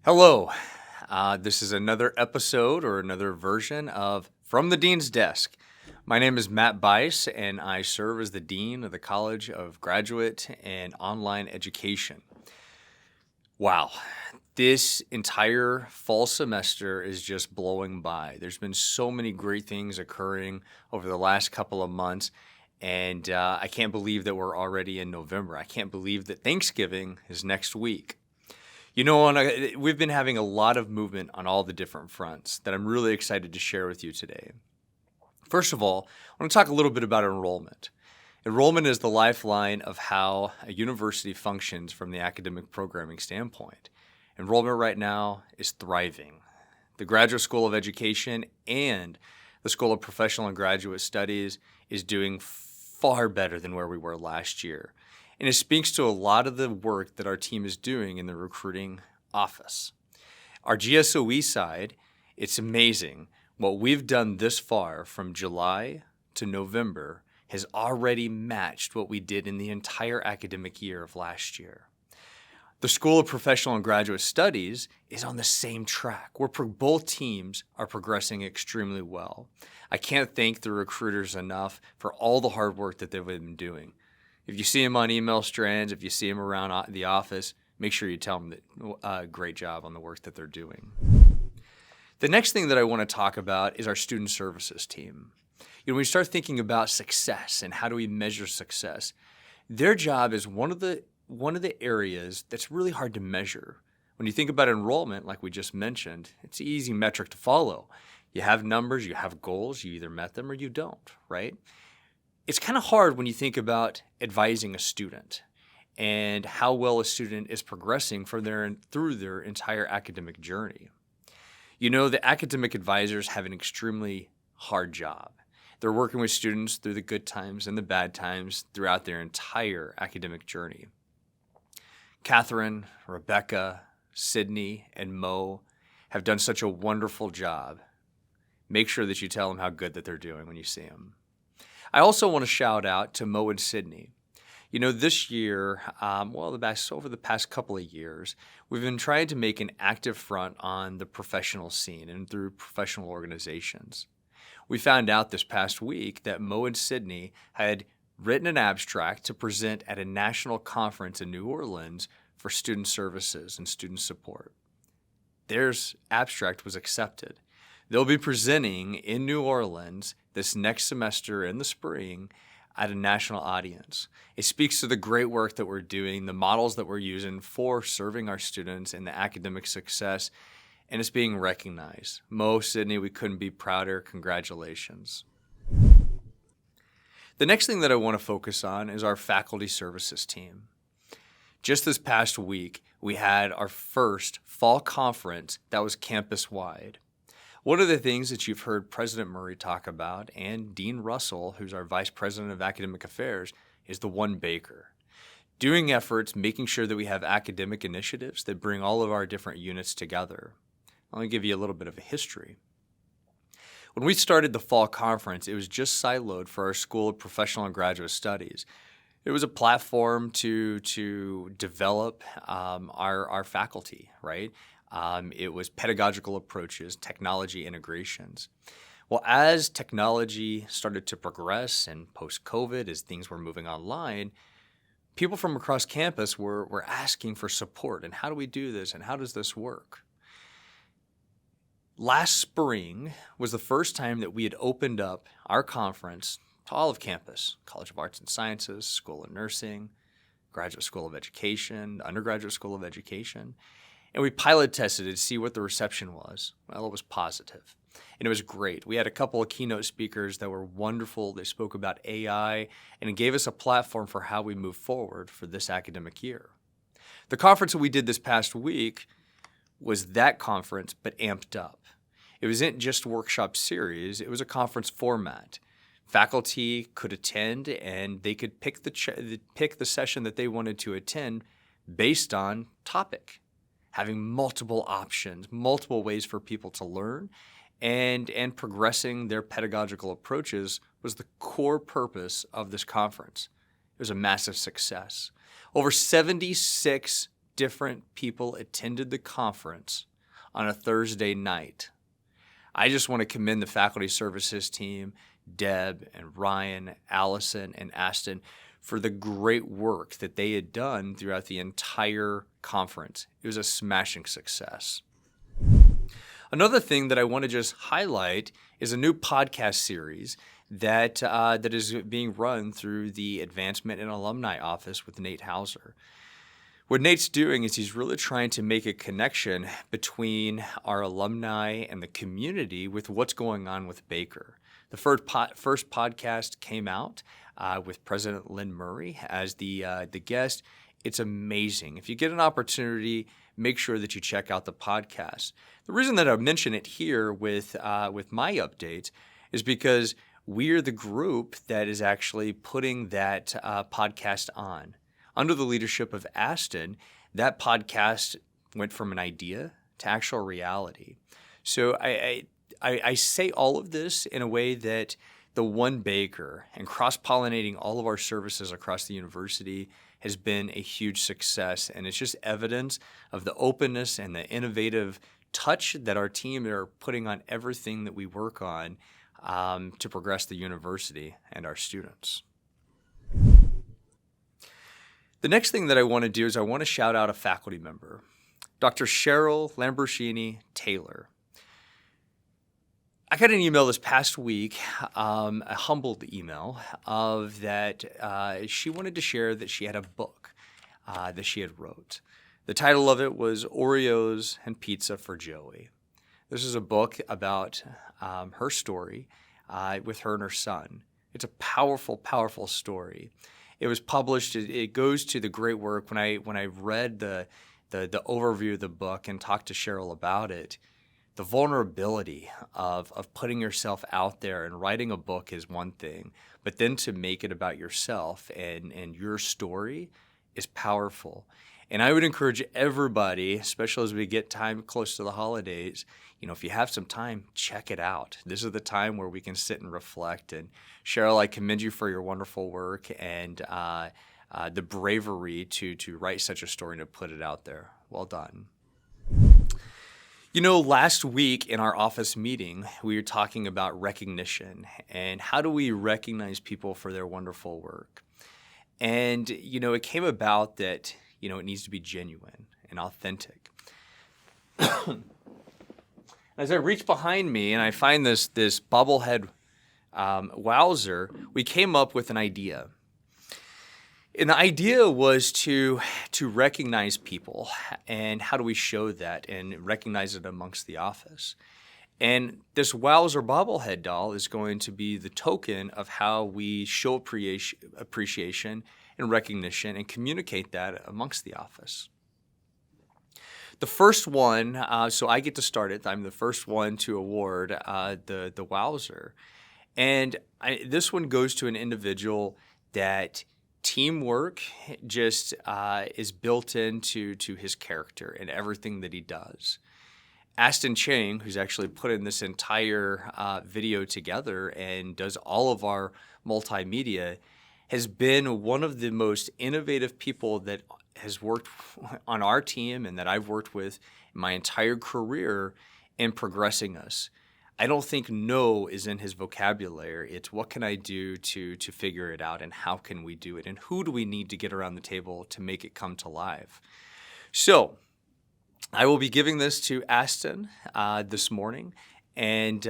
Hello. This is another episode or another version of From the Dean's Desk. My name is Matt Bice, and I serve as the Dean of the College of Graduate and Online Education. Wow, this entire fall semester is just blowing by. There's been so many great things occurring over the last couple of months, and I can't believe that we're already in November. I can't believe that Thanksgiving is next week. We've been having a lot of movement on all the different fronts that I'm really excited to share with you today. First of all, I want to talk a little bit about enrollment. Enrollment is the lifeline of how a university functions from the academic programming standpoint. Enrollment right now is thriving. The Graduate School of Education and the School of Professional and Graduate Studies is doing far better than where we were last year. And it speaks to a lot of the work that our team is doing in the recruiting office. Our GSOE side, it's amazing. What we've done this far from July to November has already matched what we did in the entire academic year of last year. The School of Professional and Graduate Studies is on the same track, where both teams are progressing extremely well. I can't thank the recruiters enough for all the hard work that they've been doing. If you see them on email strands, if you see them around the office, make sure you tell them that great job on the work that they're doing. The next thing that I want to talk about is our student services team. When we start thinking about success and how do we measure success, their job is one of the areas that's really hard to measure. When you think about enrollment, like we just mentioned, it's an easy metric to follow. You have numbers, you have goals, you either met them or you don't, right? It's kind of hard when you think about advising a student and how well a student is progressing through their entire academic journey. The academic advisors have an extremely hard job. They're working with students through the good times and the bad times throughout their entire academic journey. Catherine, Rebecca, Sydney, and Mo have done such a wonderful job. Make sure that you tell them how good that they're doing when you see them. I also want to shout out to Mo and Sydney. This year, over the past couple of years, we've been trying to make an active front on the professional scene and through professional organizations. We found out this past week that Mo and Sydney had written an abstract to present at a national conference in New Orleans for student services and student support. Their abstract was accepted. They'll be presenting in New Orleans this next semester in the spring at a national audience. It speaks to the great work that we're doing, the models that we're using for serving our students and the academic success, and it's being recognized. Mo, Sydney, we couldn't be prouder. Congratulations. The next thing that I want to focus on is our faculty services team. Just this past week, we had our first fall conference that was campus-wide. One of the things that you've heard President Murray talk about and Dean Russell, who's our Vice President of Academic Affairs, is the One Baker. Doing efforts, making sure that we have academic initiatives that bring all of our different units together. Let me give you a little bit of a history. When we started the fall conference, it was just siloed for our School of Professional and Graduate Studies. It was a platform to develop our faculty, right? It was pedagogical approaches, technology integrations. Well, as technology started to progress and post-COVID, as things were moving online, people from across campus were asking for support. And how do we do this? And how does this work? Last spring was the first time that we had opened up our conference to all of campus, College of Arts and Sciences, School of Nursing, Graduate School of Education, Undergraduate School of Education. And we pilot tested it to see what the reception was. Well, it was positive. And it was great. We had a couple of keynote speakers that were wonderful. They spoke about AI, and it gave us a platform for how we move forward for this academic year. The conference that we did this past week was that conference, but amped up. It wasn't just workshop series. It was a conference format. Faculty could attend, and they could pick the session that they wanted to attend based on topic. Having multiple options, multiple ways for people to learn, and progressing their pedagogical approaches was the core purpose of this conference. It was a massive success. Over 76 different people attended the conference on a Thursday night. I just want to commend the faculty services team, Deb and Ryan, Allison, and Aston, for the great work that they had done throughout the entire conference. It was a smashing success. Another thing that I want to just highlight is a new podcast series that is being run through the Advancement and Alumni Office with Nate Hauser. What Nate's doing is he's really trying to make a connection between our alumni and the community with what's going on with Baker. The first podcast came out with President Lynn Murray as the guest. It's amazing. If you get an opportunity, make sure that you check out the podcast. The reason that I mention it here with my updates is because we're the group that is actually putting that podcast on. Under the leadership of Aston, that podcast went from an idea to actual reality. So I say all of this in a way that the One Baker and cross-pollinating all of our services across the university has been a huge success, and it's just evidence of the openness and the innovative touch that our team are putting on everything that we work on to progress the university and our students. The next thing that I want to do is I want to shout out a faculty member, Dr. Cheryl Lamborghini Taylor. I got an email this past week, a humbled email, of that she wanted to share that she had a book that she had wrote. The title of it was Oreos and Pizza for Joey. This is a book about her story with her and her son. It's a powerful, powerful story. It was published. It goes to the great work. When I read the overview of the book and talked to Cheryl about it, the vulnerability of putting yourself out there and writing a book is one thing, but then to make it about yourself and your story is powerful. And I would encourage everybody, especially as we get time close to the holidays, if you have some time, check it out. This is the time where we can sit and reflect. And Cheryl, I commend you for your wonderful work and the bravery to write such a story and to put it out there. Well done. Last week in our office meeting, we were talking about recognition and how do we recognize people for their wonderful work. And, it came about that, it needs to be genuine and authentic. As I reach behind me and I find this bobblehead Wowzer, we came up with an idea. And the idea was to recognize people, and how do we show that and recognize it amongst the office. And this Wowzer bobblehead doll is going to be the token of how we show appreciation and recognition and communicate that amongst the office. The first one, so I get to start it. I'm the first one to award the Wowzer. And this one goes to an individual that teamwork just is built into his character and everything that he does. Aston Chang, who's actually put in this entire video together and does all of our multimedia, has been one of the most innovative people that has worked on our team and that I've worked with my entire career in progressing us. I don't think no is in his vocabulary. It's what can I do to figure it out and how can we do it and who do we need to get around the table to make it come to life. So I will be giving this to Aston this morning. And,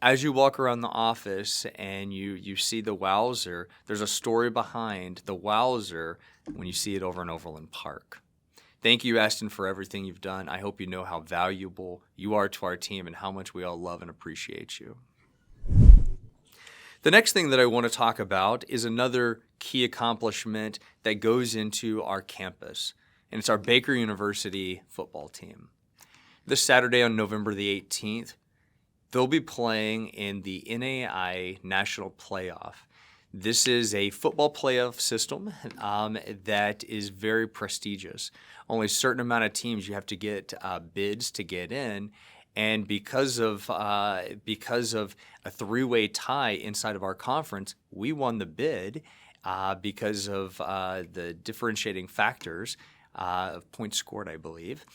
as you walk around the office and you see the Wowzer, there's a story behind the Wowzer when you see it over in Overland Park. Thank you, Aston, for everything you've done. I hope you know how valuable you are to our team and how much we all love and appreciate you. The next thing that I want to talk about is another key accomplishment that goes into our campus, and it's our Baker University football team. This Saturday on November the 18th, they'll be playing in the NAIA National Playoff. This is a football playoff system that is very prestigious. Only a certain amount of teams you have to get bids to get in, and because of a three-way tie inside of our conference, we won the bid because of the differentiating factors of points scored, I believe.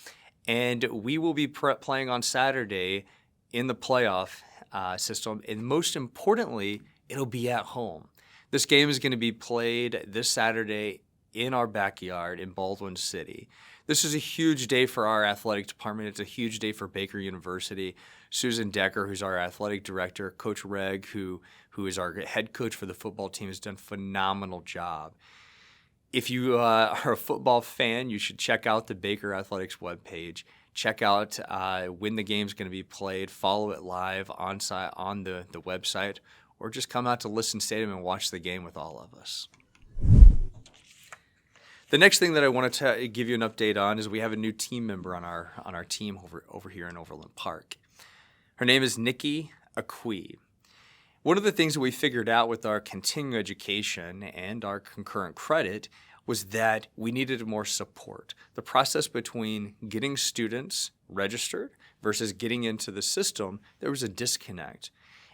And we will be playing on Saturday in the playoff system. And most importantly, it'll be at home. This game is going to be played this Saturday in our backyard in Baldwin City. This is a huge day for our athletic department. It's a huge day for Baker University. Susan Decker, who's our athletic director, Coach Reg, who is our head coach for the football team, has done a phenomenal job. If you are a football fan, you should check out the Baker Athletics webpage. Check out when the game's going to be played. Follow it live on the website, or just come out to Listen Stadium and watch the game with all of us. The next thing that I want to give you an update on is we have a new team member on our team over here in Overland Park. Her name is Nikki Akui. One of the things that we figured out with our continuing education and our concurrent credit was that we needed more support. The process between getting students registered versus getting into the system, there was a disconnect.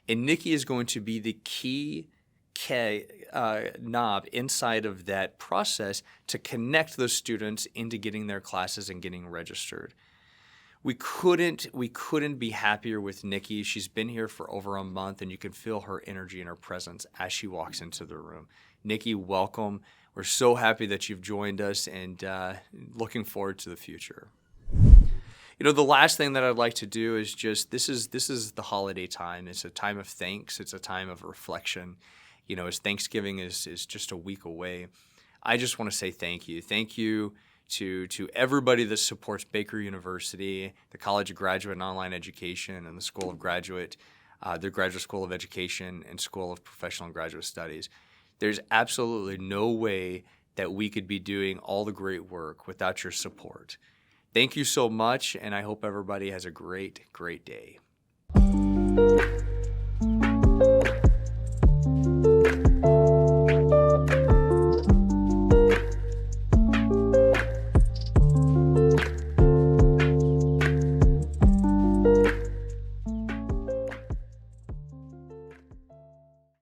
And Nikki is going to be the key knob inside of that process to connect those students into getting their classes and getting registered. We couldn't be happier with Nikki. She's been here for over a month, and you can feel her energy and her presence as she walks into the room. Nikki, welcome. We're so happy that you've joined us, and looking forward to the future. You know, the last thing that I'd like to do is just this is the holiday time. It's a time of thanks. It's a time of reflection. You know, as Thanksgiving is just a week away, I just want to say thank you. Thank you to everybody that supports Baker University, the College of Graduate and Online Education, and the School of Graduate, the Graduate School of Education and School of Professional and Graduate Studies. There's absolutely no way that we could be doing all the great work without your support. Thank you so much, and I hope everybody has a great, great day.